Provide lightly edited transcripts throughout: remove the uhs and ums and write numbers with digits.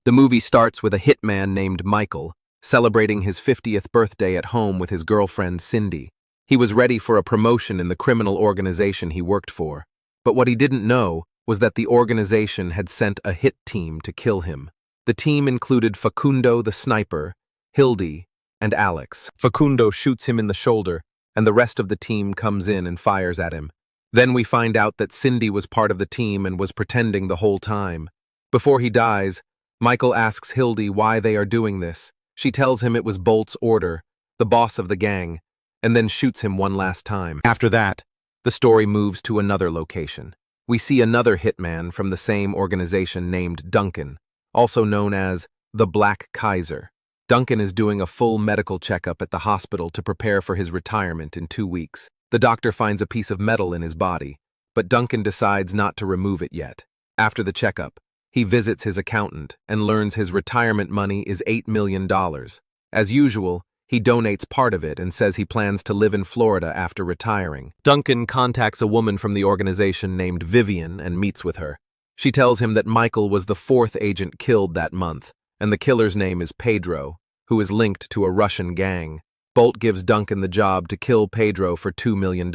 The movie starts with a hitman named Michael, celebrating his 50th birthday at home with his girlfriend Cindy. He was ready for a promotion in the criminal organization he worked for, but what he didn't know was that the organization had sent a hit team to kill him. The team included Facundo the sniper, Hildy, and Alex. Facundo shoots him in the shoulder, and the rest of the team comes in and fires at him. Then we find out that Cindy was part of the team and was pretending the whole time. Before he dies, Michael asks Hildy why they are doing this. She tells him it was Bolt's order, the boss of the gang, and then shoots him one last time. After that, the story moves to another location. We see another hitman from the same organization named Duncan, also known as the Black Kaiser. Duncan is doing a full medical checkup at the hospital to prepare for his retirement in 2 weeks. The doctor finds a piece of metal in his body, but Duncan decides not to remove it yet. After the checkup, he visits his accountant and learns his retirement money is $8 million. As usual, he donates part of it and says he plans to live in Florida after retiring. Duncan contacts a woman from the organization named Vivian and meets with her. She tells him that Michael was the 4th agent killed that month, and the killer's name is Pedro, who is linked to a Russian gang. Bolt gives Duncan the job to kill Pedro for $2 million.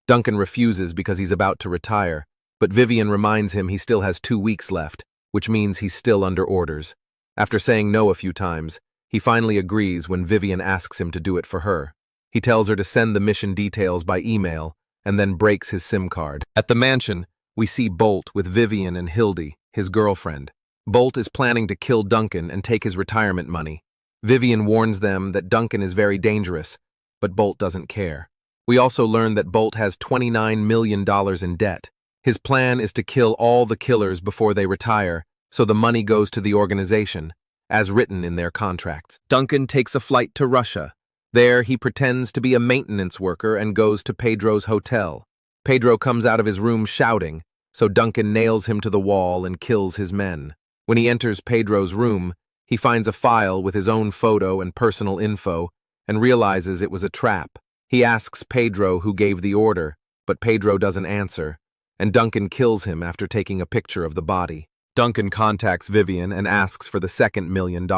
Duncan refuses because he's about to retire, but Vivian reminds him he still has 2 weeks left, which means he's still under orders. After saying no a few times, he finally agrees when Vivian asks him to do it for her. He tells her to send the mission details by email and then breaks his SIM card. At the mansion, we see Bolt with Vivian and Hildy, his girlfriend. Bolt is planning to kill Duncan and take his retirement money. Vivian warns them that Duncan is very dangerous, but Bolt doesn't care. We also learn that Bolt has $29 million in debt. His plan is to kill all the killers before they retire, so the money goes to the organization, as written in their contracts. Duncan takes a flight to Russia. There, he pretends to be a maintenance worker and goes to Pedro's hotel. Pedro comes out of his room shouting, so Duncan nails him to the wall and kills his men. When he enters Pedro's room, he finds a file with his own photo and personal info and realizes it was a trap. He asks Pedro who gave the order, but Pedro doesn't answer, and Duncan kills him after taking a picture of the body. Duncan contacts Vivian and asks for the second $1 million.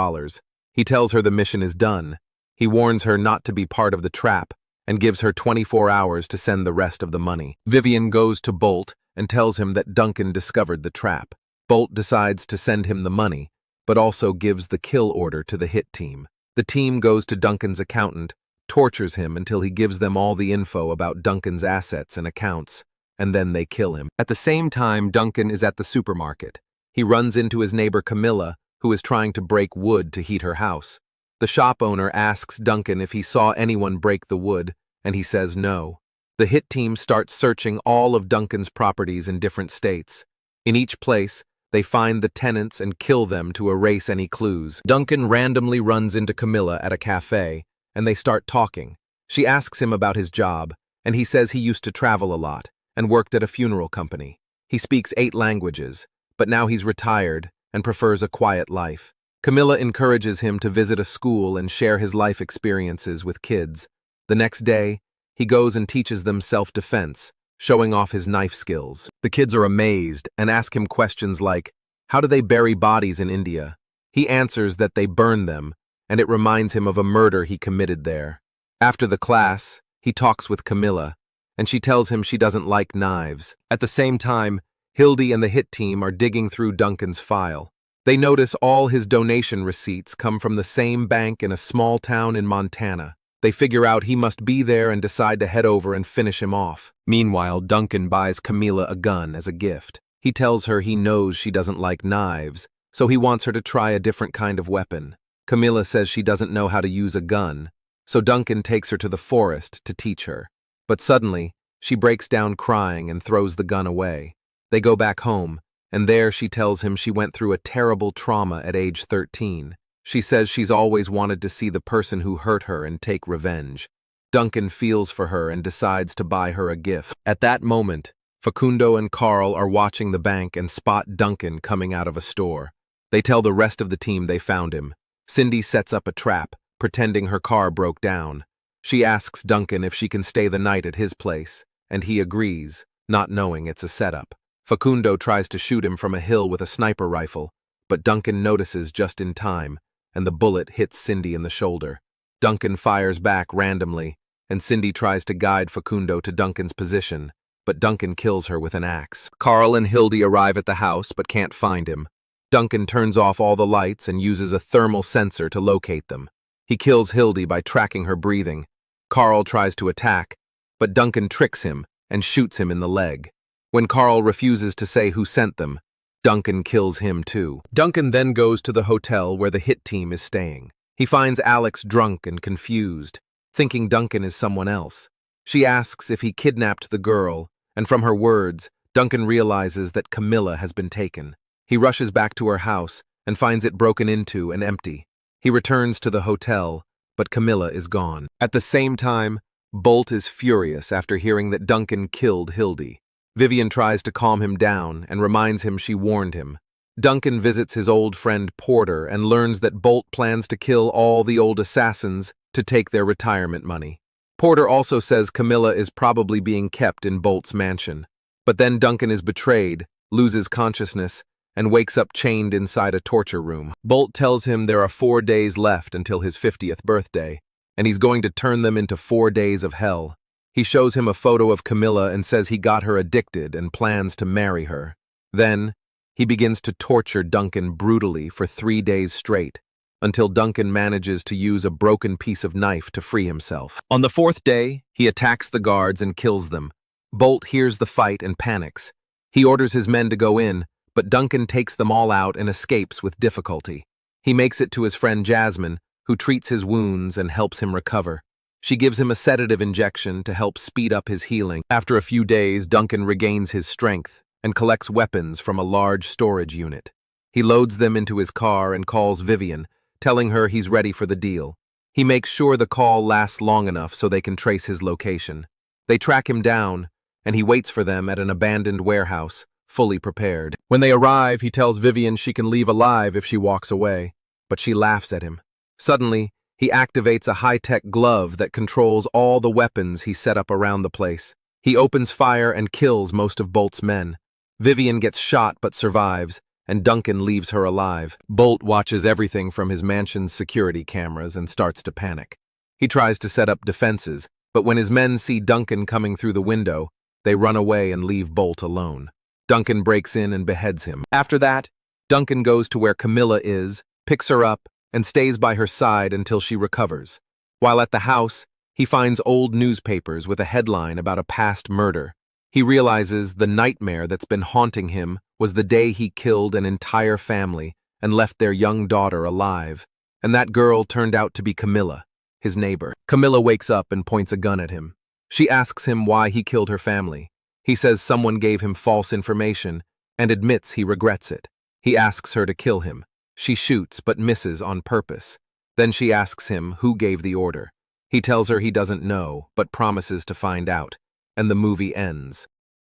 He tells her the mission is done. He warns her not to be part of the trap and gives her 24 hours to send the rest of the money. Vivian goes to Bolt and tells him that Duncan discovered the trap. Bolt decides to send him the money, but also gives the kill order to the hit team. The team goes to Duncan's accountant, tortures him until he gives them all the info about Duncan's assets and accounts, and then they kill him. At the same time, Duncan is at the supermarket. He runs into his neighbor Camilla, who is trying to break wood to heat her house. The shop owner asks Duncan if he saw anyone break the wood, and he says no. The hit team starts searching all of Duncan's properties in different states. In each place, they find the tenants and kill them to erase any clues. Duncan randomly runs into Camilla at a cafe, and they start talking. She asks him about his job, and he says he used to travel a lot and worked at a funeral company. He speaks 8 languages, but now he's retired and prefers a quiet life. Camilla encourages him to visit a school and share his life experiences with kids. The next day, he goes and teaches them self-defense, showing off his knife skills. The kids are amazed and ask him questions like, how do they bury bodies in India? He answers that they burn them, and it reminds him of a murder he committed there. After the class, he talks with Camilla, and she tells him she doesn't like knives. At the same time, Hildy and the hit team are digging through Duncan's file. They notice all his donation receipts come from the same bank in a small town in Montana. They figure out he must be there and decide to head over and finish him off. Meanwhile, Duncan buys Camilla a gun as a gift. He tells her he knows she doesn't like knives, so he wants her to try a different kind of weapon. Camilla says she doesn't know how to use a gun, so Duncan takes her to the forest to teach her. But suddenly, she breaks down crying and throws the gun away. They go back home, and there she tells him she went through a terrible trauma at age 13. She says she's always wanted to see the person who hurt her and take revenge. Duncan feels for her and decides to buy her a gift. At that moment, Facundo and Carl are watching the bank and spot Duncan coming out of a store. They tell the rest of the team they found him. Cindy sets up a trap, pretending her car broke down. She asks Duncan if she can stay the night at his place, and he agrees, not knowing it's a setup. Facundo tries to shoot him from a hill with a sniper rifle, but Duncan notices just in time, and the bullet hits Cindy in the shoulder. Duncan fires back randomly, and Cindy tries to guide Facundo to Duncan's position, but Duncan kills her with an axe. Carl and Hildy arrive at the house but can't find him. Duncan turns off all the lights and uses a thermal sensor to locate them. He kills Hildy by tracking her breathing. Carl tries to attack, but Duncan tricks him and shoots him in the leg. When Carl refuses to say who sent them, Duncan kills him too. Duncan then goes to the hotel where the hit team is staying. He finds Alex drunk and confused, thinking Duncan is someone else. She asks if he kidnapped the girl, and from her words, Duncan realizes that Camilla has been taken. He rushes back to her house and finds it broken into and empty. He returns to the hotel, but Camilla is gone. At the same time, Bolt is furious after hearing that Duncan killed Hildy. Vivian tries to calm him down and reminds him she warned him. Duncan visits his old friend Porter and learns that Bolt plans to kill all the old assassins to take their retirement money. Porter also says Camilla is probably being kept in Bolt's mansion. But then Duncan is betrayed, loses consciousness, and wakes up chained inside a torture room. Bolt tells him there are 4 days left until his 50th birthday, and he's going to turn them into 4 days of hell. He shows him a photo of Camilla and says he got her addicted and plans to marry her. Then, he begins to torture Duncan brutally for 3 days straight, until Duncan manages to use a broken piece of knife to free himself. On the 4th day, he attacks the guards and kills them. Bolt hears the fight and panics. He orders his men to go in, but Duncan takes them all out and escapes with difficulty. He makes it to his friend Jasmine, who treats his wounds and helps him recover. She gives him a sedative injection to help speed up his healing. After a few days, Duncan regains his strength and collects weapons from a large storage unit. He loads them into his car and calls Vivian, telling her he's ready for the deal. He makes sure the call lasts long enough so they can trace his location. They track him down, and he waits for them at an abandoned warehouse, fully prepared. When they arrive, he tells Vivian she can leave alive if she walks away, but she laughs at him. Suddenly, he activates a high-tech glove that controls all the weapons he set up around the place. He opens fire and kills most of Bolt's men. Vivian gets shot but survives, and Duncan leaves her alive. Bolt watches everything from his mansion's security cameras and starts to panic. He tries to set up defenses, but when his men see Duncan coming through the window, they run away and leave Bolt alone. Duncan breaks in and beheads him. After that, Duncan goes to where Camilla is, picks her up, and stays by her side until she recovers. While at the house, he finds old newspapers with a headline about a past murder. He realizes the nightmare that's been haunting him was the day he killed an entire family and left their young daughter alive. And that girl turned out to be Camilla, his neighbor. Camilla wakes up and points a gun at him. She asks him why he killed her family. He says someone gave him false information and admits he regrets it. He asks her to kill him. She shoots but misses on purpose. Then she asks him who gave the order. He tells her he doesn't know, but promises to find out, and the movie ends.